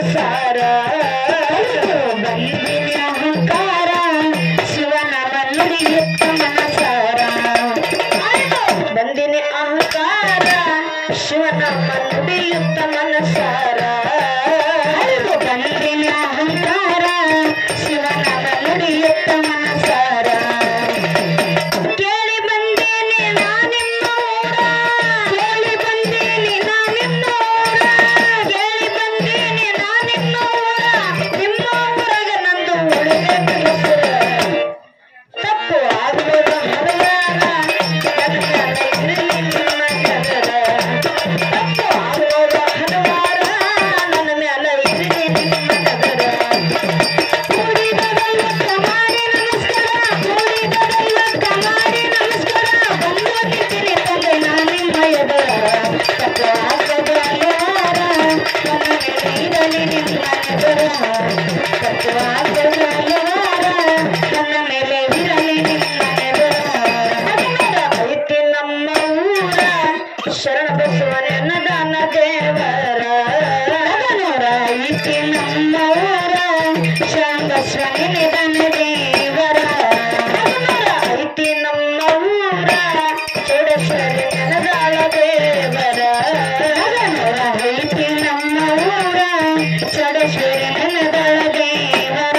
ಮನಸಾರ ಬಂದಿನಿ ಅಹಂಕಾರ ಶಿವನ ನುಡಿಯುತ್ತ ಮನಸಾರ ಬಂದಿನಿ ಅಹಂಕಾರ ಶಿವನ ನುಡಿಯುತ್ತ ಮನಸಾರ ಬಂದಿನಿ ಅಹಂಕಾರ ಶಿವನ ನುಡಿಯುತ್ತ ಮನಸಾರ ಕೇಳಿ ಬಂದೇನೆ ನಾನಿನ್ನೂರ ಕೇಳಿ ಬಂದೇನೆ ನಾನಿನ್ನೂರ ಕೇಳಿ ಬಂದೇನೆ ನಾನಿನ್ನೂರ ನಿಮ್ಮ ಊರಾಗ ನಂದು ಉಳಿದ ಹೆಸರ ತಪ್ಪು ಆಗುವುದು ಹಲವಾರ ಇರಲಿ ನಿಮ್ಮ ಹೆಸರ ತಪ್ಪು ಆಗುವುದು ಹಲವಾರ ನನ್ನ ಮ್ಯಾಲ ಇರಲಿ ನಿಮ್ಮ ಹೆಸರ ಕೂಡಿದ ದೈವಕ್ಕ ಮಾಡಿ ನಮಸ್ಕಾರ ಕೂಡಿದ ದೈವಕ್ಕ ಮಾಡಿ ನಮಸ್ಕಾರ ಬಂದು ನಿಂತಿರಿ ತಂದೆ ನಾನಿಮ್ಮ ಎದರ ತಪ್ಪು ಆಗುವುದು ಹಲವಾರ ನನ್ನ ಮೇಲೆ ಇರಲಿ ನಿಮ್ಮ ಹೆಸರ ತಪ್ಪು ಆಗುವುದು ಹಲವಾರ ನನ್ನ ಮೇಲೆ ಇರಲಿ ನಿಮ್ಮ ಹೆಸರ ಐತಿ ನಮ್ಮ ಊರ ಶರಣ ಬಸವನದಾನ ದೇವರ ಐತಿ ನಮ್ಮ ಊರ ಶರಣ ಬಸವನದಾನ ದೇವರ ಐತಿ ನಮ್ಮ ಊರ ಚೌಡೇಶ್ವರಿ ನೆಲದಾಳ ದೇವರ ಐತಿ ನಮ್ಮ ಊರ ಚೌಡೇಶ್ವರಿ ನೆಲದಾಳ ದೇವರ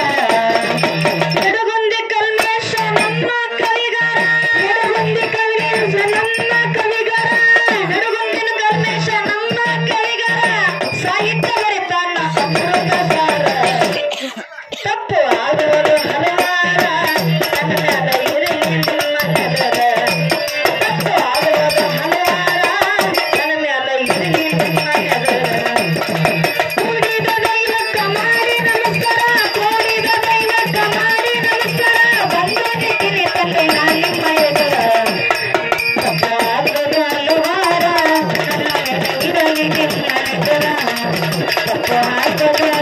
ಎಡಗುಂದಿ ಕಲ್ಮೇಶ ನಮ್ಮ ಕವಿಗಾರ ಎಡಗುಂದಿ ಕಲ್ಮೇಶ ನಮ್ಮ ಕವಿಗಾರ ಎಡಗುಂದಿನ ಕಲ್ಮೇಶ ನಮ್ಮ ಕವಿಗಾರ ಸಾಹಿತ್ಯ ಬರಿತಾನ ಅಮೃತ ಸಾರ ತಪ್ಪು ಆಗುವುದು ಹಲವಾರ ನನ್ನ ಮ್ಯಾಲ ಇರಲಿ ನಿಮ್ಮ ಹೆಸರ ತಪ್ಪು ಆಗುವುದು ಹಲವಾರ ನನ್ನ ಮ್ಯಾಲ ಇರಲಿ ನಿಮ್ಮ ಹೆಸರ ಕೂಡಿದ ದೈವಕ್ಕ ಮಾಡಿ ನಮಸ್ಕಾರ ಕೂಡಿದ ದೈವಕ್ಕ ಮಾಡಿ ನಮಸ್ಕಾರ ಬಂದು ನಿಂತಿರಿ ತಂದೆ ನಾನಿಮ್ಮ ಹೆಸರ ತಪ್ಪು ಆಗುವುದು ಹಲವಾರ ನನ್ನ ಮೇಲೆ ಇರಲಿ ನಿಮ್ಮ ಹೆಸರ ತಪ್ಪು ಆಗುವುದು